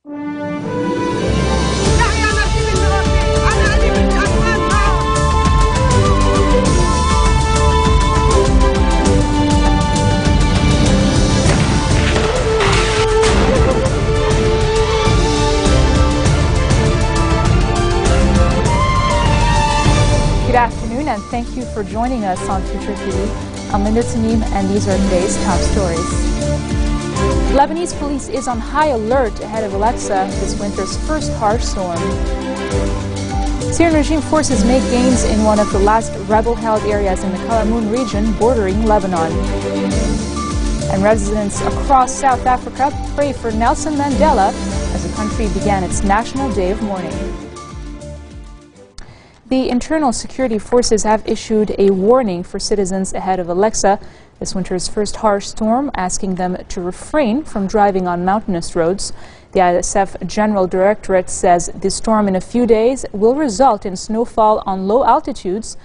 Good afternoon and thank you for joining us on FutureTV. I'm Linda Tanim and these are today's top stories. Lebanese police is on high alert ahead of Alexa, this winter's first harsh storm. Syrian regime forces make gains in one of the last rebel-held areas in the Kalamoun region bordering Lebanon. And residents across South Africa pray for Nelson Mandela as the country began its National Day of Mourning. The internal security forces have issued a warning for citizens ahead of Alexa, this winter's first harsh storm, asking them to refrain from driving on mountainous roads. The ISF General Directorate says the storm in a few days will result in snowfall on low altitudes.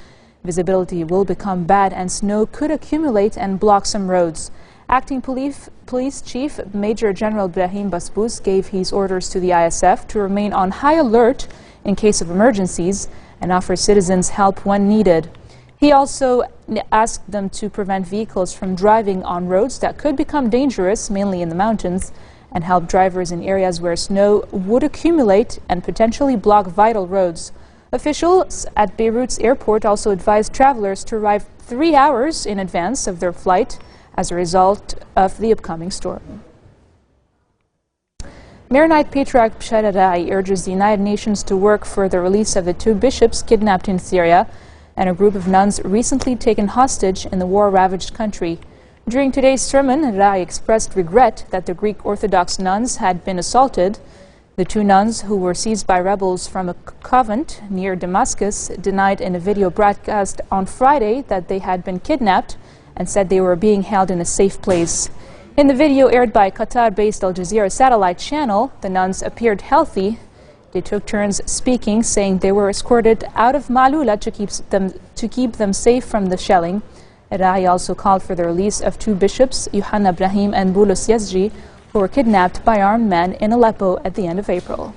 Visibility will become bad and snow could accumulate and block some roads. Acting Police Chief Major General Brahim Basbous gave his orders to the ISF to remain on high alert in case of emergencies and offer citizens help when needed. He also asked them to prevent vehicles from driving on roads that could become dangerous, mainly in the mountains, and help drivers in areas where snow would accumulate and potentially block vital roads. Officials at Beirut's airport also advised travelers to arrive 3 hours in advance of their flight as a result of the upcoming storm. Maronite Patriarch Bashar Rai urges the United Nations to work for the release of the 2 bishops kidnapped in Syria and a group of nuns recently taken hostage in the war-ravaged country. During today's sermon, Rai expressed regret that the Greek Orthodox nuns had been assaulted. The 2 nuns, who were seized by rebels from a convent near Damascus, denied in a video broadcast on Friday that they had been kidnapped and said they were being held in a safe place. In the video aired by Qatar-based Al Jazeera satellite channel, the nuns appeared healthy. They took turns speaking, saying they were escorted out of Malula to keep them safe from the shelling. Rai also called for the release of 2 bishops, Yohanna Brahim and Boulos Yazji, who were kidnapped by armed men in Aleppo at the end of April.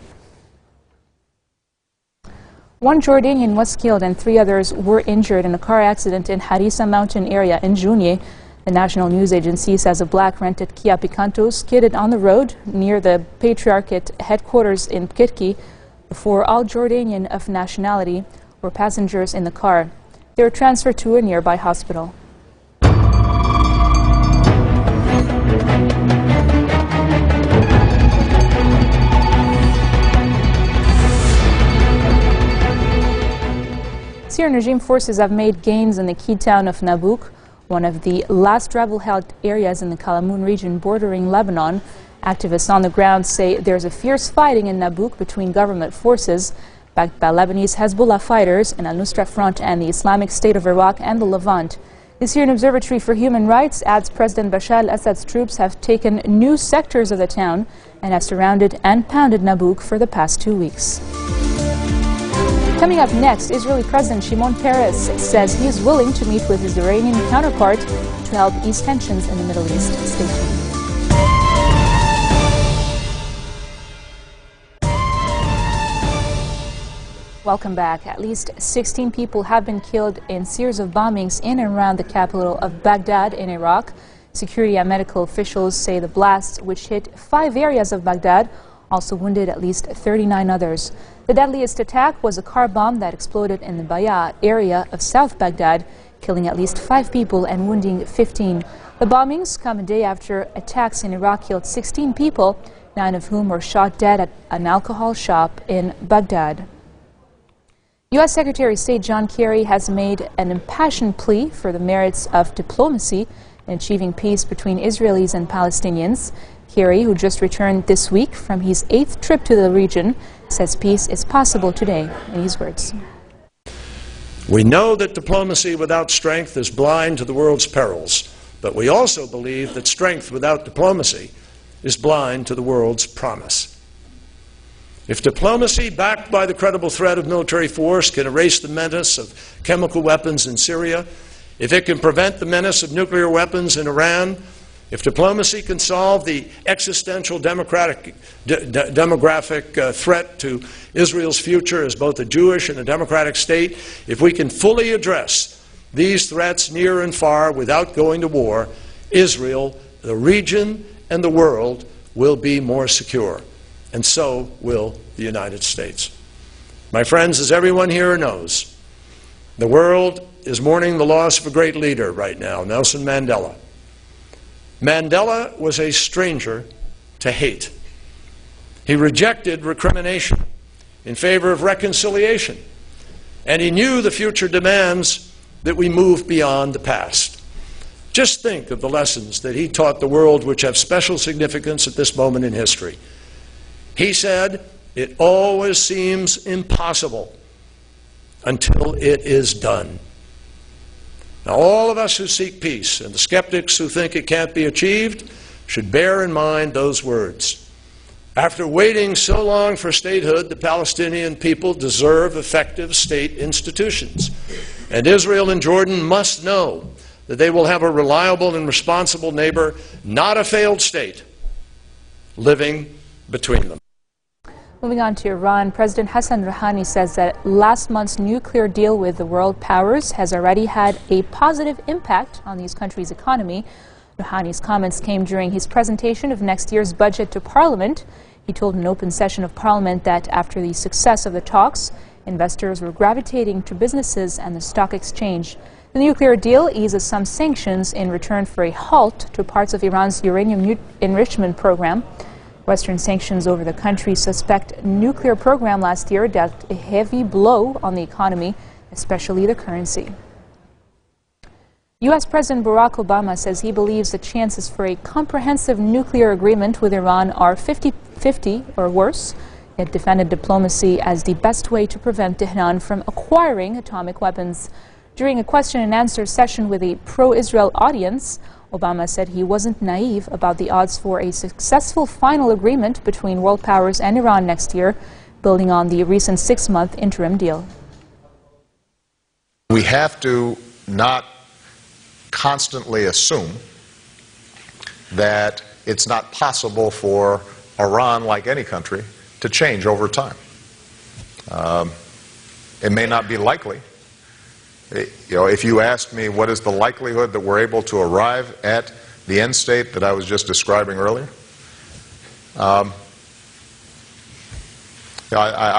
1 Jordanian was killed and 3 others were injured in a car accident in Harissa mountain area in Jounieh. The national news agency says a black rented Kia Picanto skidded on the road near the Patriarchate headquarters in Kirki before all Jordanian of nationality were passengers in the car. They were transferred to a nearby hospital. Syrian regime forces have made gains in the key town of Nabuk, one of the last rebel-held areas in the Kalamoun region bordering Lebanon. Activists on the ground say there's a fierce fighting in Nabuk between government forces backed by Lebanese Hezbollah fighters and Al-Nusra Front and the Islamic State of Iraq and the Levant. The Syrian Observatory for Human Rights adds President Bashar al-Assad's troops have taken new sectors of the town and have surrounded and pounded Nabuk for the past 2 weeks. Coming up next, Israeli President Shimon Peres says he is willing to meet with his Iranian counterpart to help ease tensions in the Middle East. Stay tuned. Welcome back. At least 16 people have been killed in series of bombings in and around the capital of Baghdad in Iraq. Security and medical officials say the blasts, which hit 5 areas of Baghdad, also wounded at least 39 others. The deadliest attack was a car bomb that exploded in the Baya area of South Baghdad, killing at least 5 people and wounding 15. The bombings come a day after attacks in Iraq killed 16 people, 9 of whom were shot dead at an alcohol shop in Baghdad. U.S. Secretary of State John Kerry has made an impassioned plea for the merits of diplomacy in achieving peace between Israelis and Palestinians. Kerry, who just returned this week from his 8th trip to the region, says peace is possible today. In these words: "We know that diplomacy without strength is blind to the world's perils, but we also believe that strength without diplomacy is blind to the world's promise. If diplomacy backed by the credible threat of military force can erase the menace of chemical weapons in Syria, if it can prevent the menace of nuclear weapons in Iran, If diplomacy can solve the existential demographic threat to Israel's future as both a Jewish and a democratic state, if we can fully address these threats near and far without going to war, Israel, the region, and the world will be more secure, and so will the United States. My friends, as everyone here knows, the world is mourning the loss of a great leader right now, Nelson Mandela. Mandela was a stranger to hate. He rejected recrimination in favor of reconciliation, and he knew the future demands that we move beyond the past. Just think of the lessons that he taught the world, which have special significance at this moment in history. He said, "It always seems impossible until it is done." Now, all of us who seek peace and the skeptics who think it can't be achieved should bear in mind those words. After waiting so long for statehood, the Palestinian people deserve effective state institutions. And Israel and Jordan must know that they will have a reliable and responsible neighbor, not a failed state, living between them. Moving on to Iran, President Hassan Rouhani says that last month's nuclear deal with the world powers has already had a positive impact on these countries' economy. Rouhani's comments came during his presentation of next year's budget to Parliament. He told an open session of Parliament that after the success of the talks, investors were gravitating to businesses and the stock exchange. The nuclear deal eases some sanctions in return for a halt to parts of Iran's uranium enrichment program. Western sanctions over the country's suspect nuclear program last year dealt a heavy blow on the economy, especially the currency. U.S. President Barack Obama says he believes the chances for a comprehensive nuclear agreement with Iran are 50-50 or worse. He had defended diplomacy as the best way to prevent Tehran from acquiring atomic weapons. During a question-and-answer session with a pro-Israel audience, Obama said he wasn't naive about the odds for a successful final agreement between world powers and Iran next year, building on the recent 6-month interim deal. We have to not constantly assume that it's not possible for Iran, like any country, to change over time. It may not be likely. If you ask me what is the likelihood that we're able to arrive at the end state that I was just describing earlier, I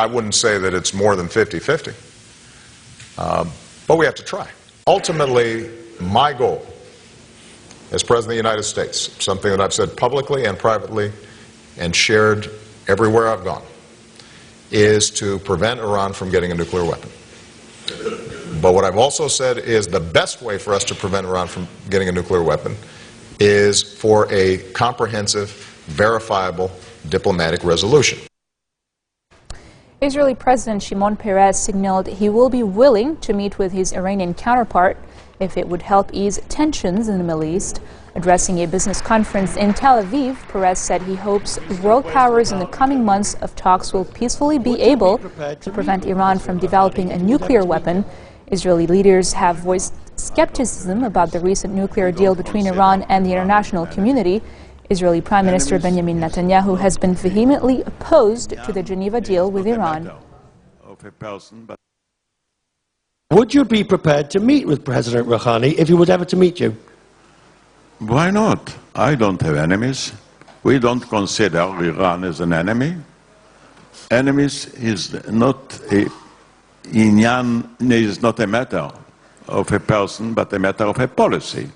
wouldn't say that it's more than 50-50. But we have to try. Ultimately, my goal as President of the United States, something that I've said publicly and privately and shared everywhere I've gone, is to prevent Iran from getting a nuclear weapon. But what I've also said is the best way for us to prevent Iran from getting a nuclear weapon is for a comprehensive, verifiable diplomatic resolution. Israeli President Shimon Peres signaled he will be willing to meet with his Iranian counterpart if it would help ease tensions in the Middle East. Addressing a business conference in Tel Aviv, Peres said he hopes world powers in the coming months of talks will peacefully be able to prevent Iran from developing a nuclear weapon. Israeli leaders have voiced skepticism about the recent nuclear deal between Iran and the international community. Israeli Prime Minister Benjamin Netanyahu has been vehemently opposed to the Geneva deal with Iran. Would you be prepared to meet with President Rouhani if he was ever to meet you? Why not? I don't have enemies. We don't consider Iran as an enemy. Enemies is not a is not a matter of a person, but a matter of a policy.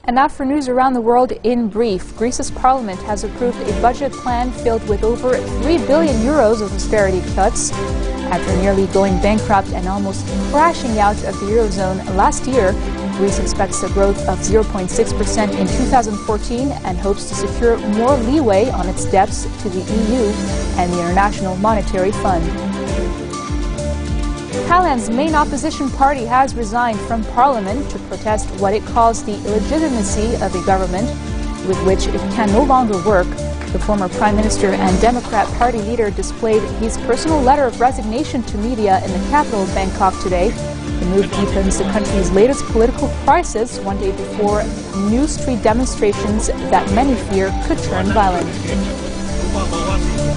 And now for news around the world in brief. Greece's parliament has approved a budget plan filled with over 3 billion euros of austerity cuts. After nearly going bankrupt and almost crashing out of the Eurozone last year, Greece expects a growth of 0.6% in 2014 and hopes to secure more leeway on its debts to the EU and the International Monetary Fund. Thailand's main opposition party has resigned from parliament to protest what it calls the illegitimacy of a government with which it can no longer work. The former Prime Minister and Democrat Party leader displayed his personal letter of resignation to media in the capital of Bangkok today. The move deepens the country's latest political crisis one day before new street demonstrations that many fear could turn violent.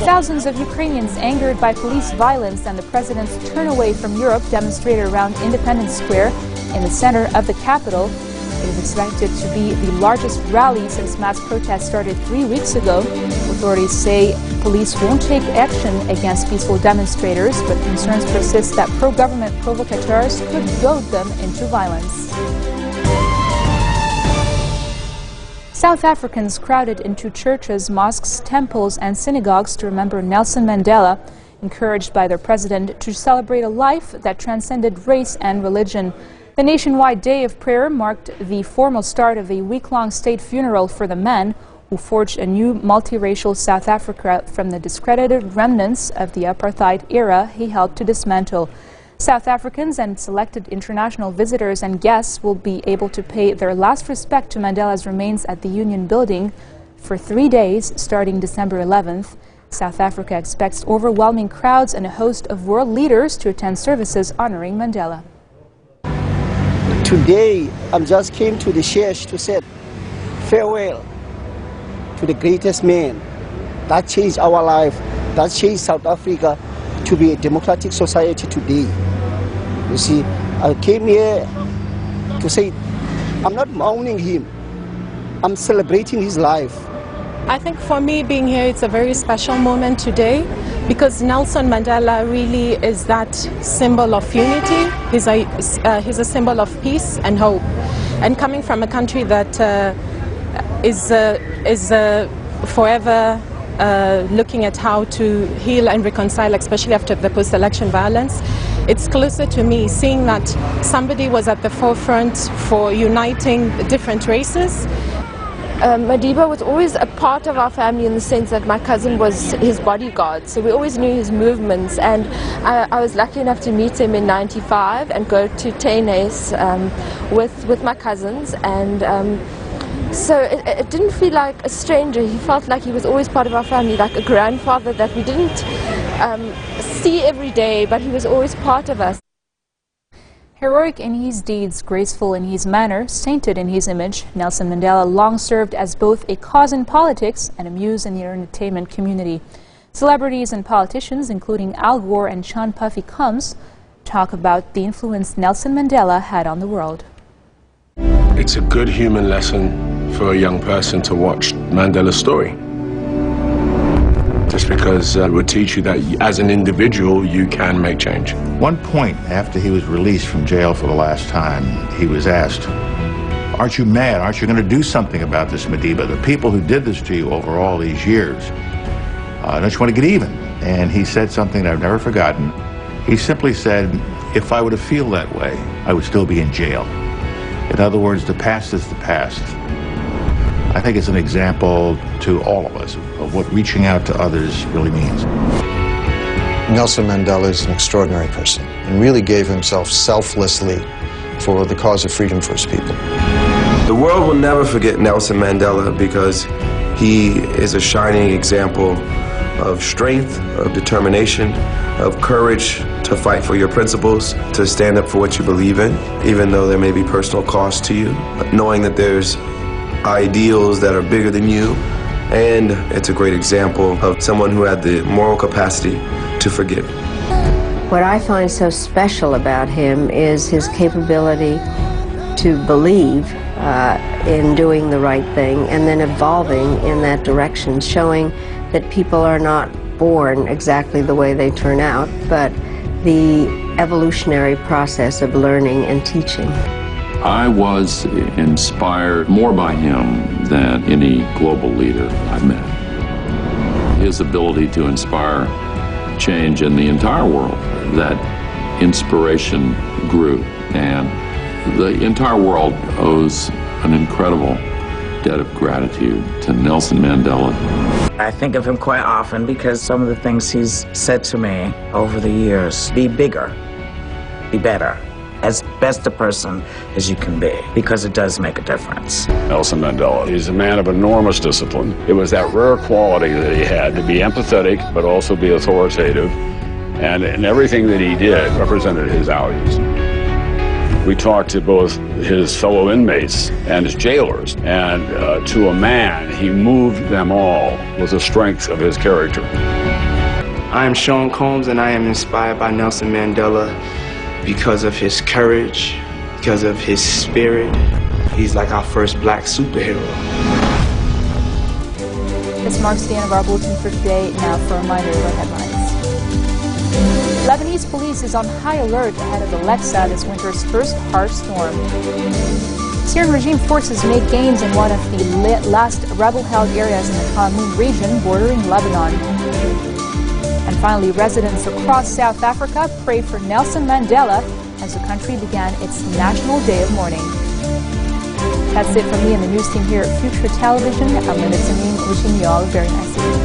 Thousands of Ukrainians angered by police violence and the president's turn away from Europe demonstrated around Independence Square in the center of the capital. It is expected to be the largest rally since mass protests started 3 weeks ago. Authorities say police won't take action against peaceful demonstrators, but concerns persist that pro-government provocateurs could goad them into violence. South Africans crowded into churches, mosques, temples and synagogues to remember Nelson Mandela, encouraged by their president to celebrate a life that transcended race and religion. The nationwide day of prayer marked the formal start of a week-long state funeral for the man who forged a new multiracial South Africa from the discredited remnants of the apartheid era he helped to dismantle. South Africans and selected international visitors and guests will be able to pay their last respect to Mandela's remains at the Union Building for 3 days starting December 11th. South Africa expects overwhelming crowds and a host of world leaders to attend services honoring Mandela. Today, I just came to the church to say farewell to the greatest man that changed our life, that changed South Africa to be a democratic society today. You see, I came here to say, I'm not mourning him, I'm celebrating his life. I think for me being here, it's a very special moment today because Nelson Mandela really is that symbol of unity. He's a symbol of peace and hope. And coming from a country that is forever looking at how to heal and reconcile, especially after the post-election violence, it's closer to me seeing that somebody was at the forefront for uniting different races. Madiba was always a part of our family in the sense that my cousin was his bodyguard, so we always knew his movements, and I was lucky enough to meet him in '95 and go to Tenes with my cousins, and so it didn't feel like a stranger. He felt like he was always part of our family, like a grandfather that we didn't see every day, but he was always part of us. Heroic in his deeds, graceful in his manner, sainted in his image, Nelson Mandela long served as both a cause in politics and a muse in the entertainment community. Celebrities and politicians, including Al Gore and Sean Puffy Combs, talk about the influence Nelson Mandela had on the world. It's a good human lesson for a young person to watch Mandela's story. Just because it would teach you that as an individual you can make change. One point after he was released from jail for the last time, he was asked, "Aren't you mad? Aren't you going to do something about this, Madiba? The people who did this to you over all these years, don't you want to get even?" And he said something that I've never forgotten. He simply said, "If I were to feel that way, I would still be in jail." In other words, the past is the past. I think it's an example to all of us of what reaching out to others really means. Nelson Mandela is an extraordinary person and really gave himself selflessly for the cause of freedom for his people. The world will never forget Nelson Mandela because he is a shining example of strength, of determination, of courage to fight for your principles, to stand up for what you believe in, even though there may be personal cost to you, knowing that there's ideals that are bigger than you, and it's a great example of someone who had the moral capacity to forgive. What I find so special about him is his capability to believe in doing the right thing and then evolving in that direction, showing that people are not born exactly the way they turn out, but the evolutionary process of learning and teaching. I was inspired more by him than any global leader I've met. His ability to inspire change in the entire world, that inspiration grew, and the entire world owes an incredible debt of gratitude to Nelson Mandela. I think of him quite often because some of the things he's said to me over the years: be bigger, be better, as best a person as you can be, because it does make a difference. Nelson Mandela, he's a man of enormous discipline. It was that rare quality that he had to be empathetic, but also be authoritative. And everything that he did represented his values. We talked to both his fellow inmates and his jailers, and to a man, he moved them all with the strength of his character. I am Sean Combs, and I am inspired by Nelson Mandela because of his courage, because of his spirit. He's like our first black superhero. This marks the end of our bulletin for today. Now for a reminder of our headlines. Lebanese police is on high alert ahead of Alexa, this winter's first harsh storm. Syrian regime forces make gains in one of the last rebel-held areas in the Khartoum region bordering Lebanon. And finally, residents across South Africa pray for Nelson Mandela as the country began its National Day of Mourning. That's it from me and the news team here at Future Television. I'm Linda Tamim, wishing you all a very nice evening.